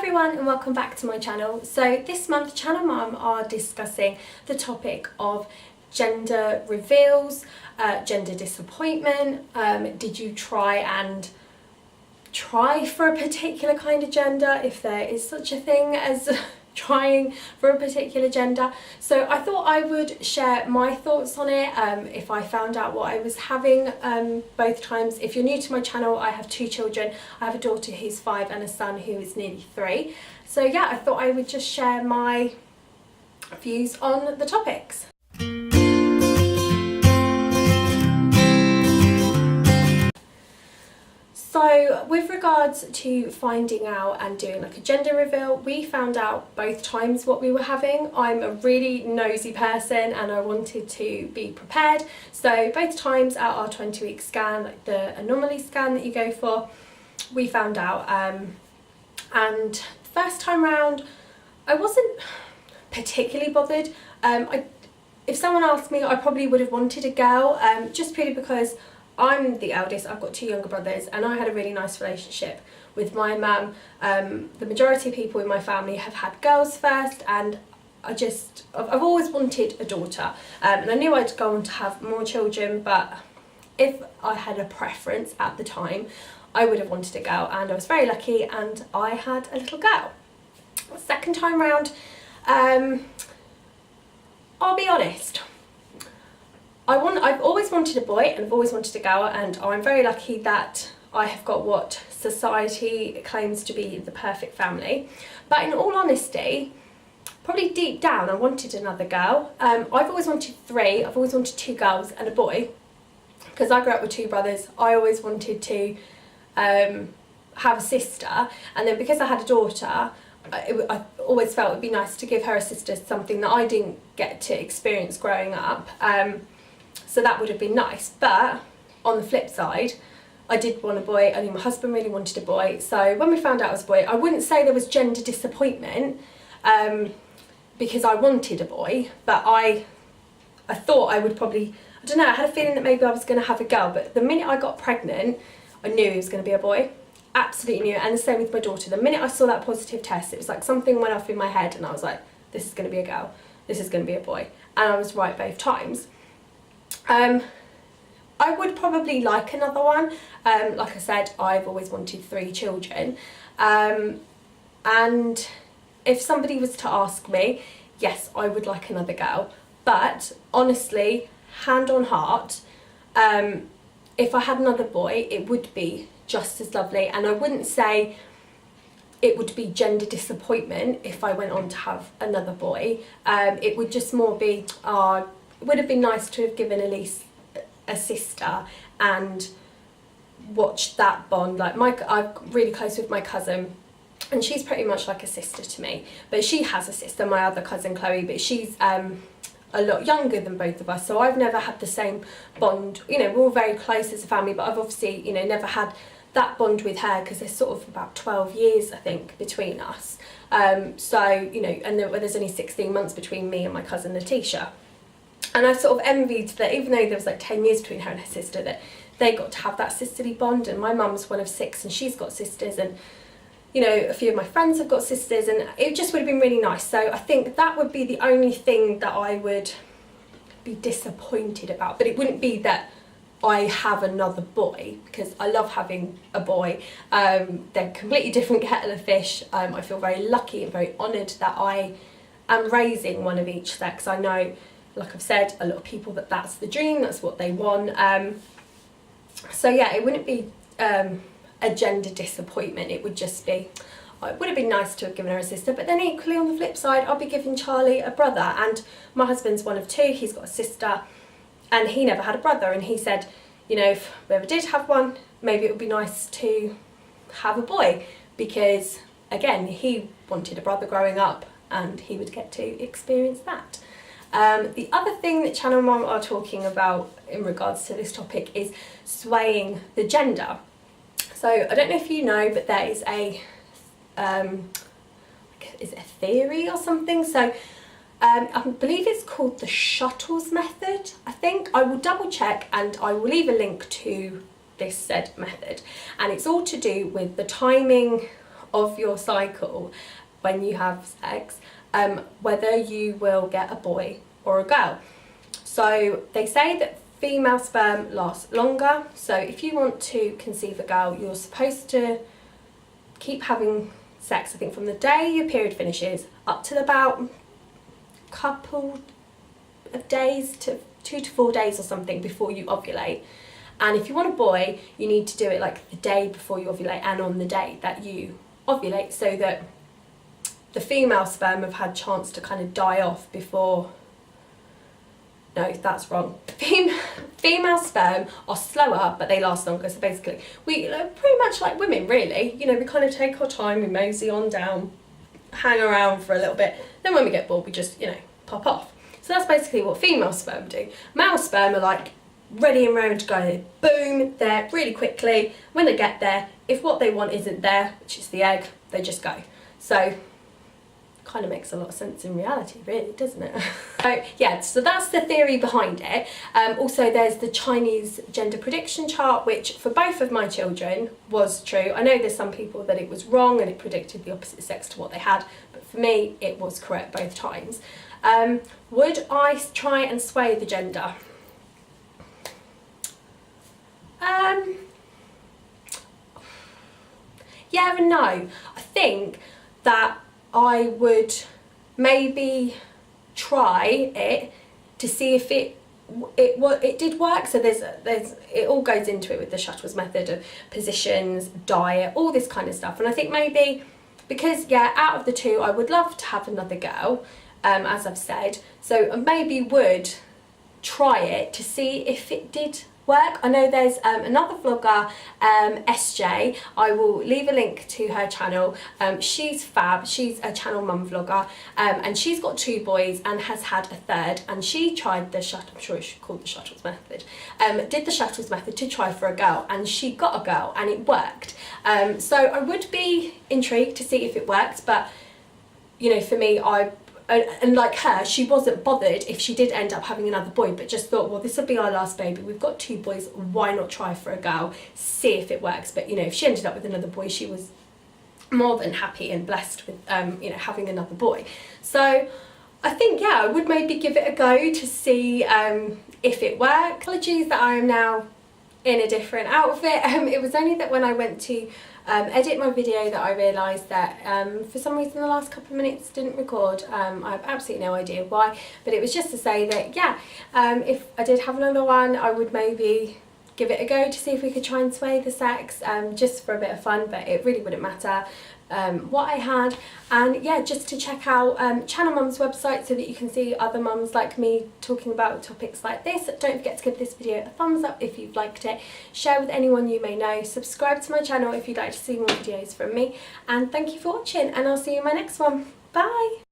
everyone and welcome back to my channel. So this month Channel Mum are discussing the topic of gender reveals, gender disappointment. Did you try for a particular kind of gender, if there is such a thing as trying for a particular gender? So I thought I would share my thoughts on it, if I found out what I was having both times. If you're new to my channel, I have two children. I have a daughter who's 5 and a son who is nearly 3. So yeah, I thought I would just share my views on the topics. So with regards to finding out and doing like a gender reveal, we found out both times what we were having. I'm a really nosy person and I wanted to be prepared. So both times at our 20-week scan, like the anomaly scan that you go for, we found out. And the first time round, I wasn't particularly bothered. If someone asked me, I probably would have wanted a girl, just purely because I'm the eldest. I've got 2 younger brothers and I had a really nice relationship with my mum. The majority of people in my family have had girls first, and I've always wanted a daughter, and I knew I'd go on to have more children, but if I had a preference at the time, I would have wanted a girl, and I was very lucky and I had a little girl. Second time round, I'll be honest, I've always wanted a boy and I've always wanted a girl, and I'm very lucky that I have got what society claims to be the perfect family. But in all honesty, probably deep down I wanted another girl. I've always wanted 3. I've always wanted 2 girls and a boy, because I grew up with 2 brothers. I always wanted to have a sister, and then because I had a daughter, I always felt it would be nice to give her a sister, something that I didn't get to experience growing up. So that would have been nice. But on the flip side, I did want a boy. I knew my husband really wanted a boy. So when we found out it was a boy, I wouldn't say there was gender disappointment, because I wanted a boy, but I thought I would probably, I don't know, I had a feeling that maybe I was going to have a girl. But the minute I got pregnant, I knew it was going to be a boy. Absolutely knew. And the same with my daughter. The minute I saw that positive test, it was like something went off in my head and I was like, this is going to be a girl, this is going to be a boy. And I was right both times. I would probably like another one. Like I said, I've always wanted 3 children. And if somebody was to ask me, yes, I would like another girl. But honestly, hand on heart, if I had another boy, it would be just as lovely. And I wouldn't say it would be gender disappointment if I went on to have another boy. It would just more be, it would have been nice to have given Elise a sister and watched that bond. Like I'm really close with my cousin, and she's pretty much like a sister to me. But she has a sister, my other cousin Chloe, but she's a lot younger than both of us, so I've never had the same bond. You know, we're all very close as a family, but I've obviously, you know, never had that bond with her because there's sort of about 12 years, I think, between us. So, you know, and there's only 16 months between me and my cousin Letitia. And I sort of envied that, even though there was like 10 years between her and her sister, that they got to have that sisterly bond. And my mum's one of 6 and she's got sisters, and you know, a few of my friends have got sisters, and it just would have been really nice. So I think that would be the only thing that I would be disappointed about. But it wouldn't be that I have another boy, because I love having a boy. They're completely different kettle of fish. I feel very lucky and very honoured that I am raising one of each sex. I know, like I've said, a lot of people that's the dream, that's what they want. So yeah, it wouldn't be a gender disappointment. It would just be, it would have been nice to have given her a sister. But then equally on the flip side, I'll be giving Charlie a brother, and my husband's one of 2. He's got a sister and he never had a brother, and he said, you know, if we ever did have one, maybe it would be nice to have a boy, because again, he wanted a brother growing up and he would get to experience that. The other thing that Channel Mum are talking about in regards to this topic is swaying the gender. So I don't know if you know, but there is a is it a theory or something? So I believe it's called the Shettles method, I think. I will double check and I will leave a link to this said method. And it's all to do with the timing of your cycle when you have sex, whether you will get a boy or a girl. So they say that female sperm lasts longer, so if you want to conceive a girl, you're supposed to keep having sex, I think from the day your period finishes up to about a couple of days to 2 to 4 days or something before you ovulate. And if you want a boy, you need to do it like the day before you ovulate and on the day that you ovulate, so that the female sperm have had chance to kind of die off before. No, that's wrong. Female sperm are slower, but they last longer. So basically, we pretty much like women, really. You know, we kind of take our time, we mosey on down, hang around for a little bit. Then when we get bored, we just, you know, pop off. So that's basically what female sperm do. Male sperm are like ready and round to go. Boom, there really quickly. When they get there, if what they want isn't there, which is the egg, they just go. So kind of makes a lot of sense in reality, really, doesn't it? So yeah, so that's the theory behind it. Also, there's the Chinese gender prediction chart, which for both of my children was true. I know there's some people that it was wrong and it predicted the opposite sex to what they had, but for me it was correct both times. Would I try and sway the gender? Yeah and no. I think that I would maybe try it to see if it did work. So there's it all goes into it with the Shettles method of positions, diet, all this kind of stuff. And I think maybe because, yeah, out of the two, I would love to have another girl, as I've said. So I maybe would try it to see if it did work. I know there's another vlogger, SJ. I will leave a link to her channel. She's fab. She's a channel mum vlogger, and she's got 2 boys and has had a third, and she tried the I'm sure it's called the Shettles method, did the Shettles method to try for a girl, and she got a girl and it worked. So I would be intrigued to see if it works, but you know, for me, and like her, she wasn't bothered if she did end up having another boy, but just thought, well, this will be our last baby. We've got 2 boys. Why not try for a girl? See if it works. But, you know, if she ended up with another boy, she was more than happy and blessed with, you know, having another boy. So I think, yeah, I would maybe give it a go to see if it works. Apologies that I am now in a different outfit. It was only that when I went to edit my video that I realised that for some reason the last couple of minutes didn't record. I have absolutely no idea why, but it was just to say that, yeah, if I did have another one, I would maybe give it a go to see if we could try and sway the sex, just for a bit of fun, but it really wouldn't matter what I had. And yeah, just to check out Channel Mum's website so that you can see other mums like me talking about topics like this. Don't forget to give this video a thumbs up if you've liked it, share with anyone you may know, subscribe to my channel if you'd like to see more videos from me, and thank you for watching, and I'll see you in my next one. Bye!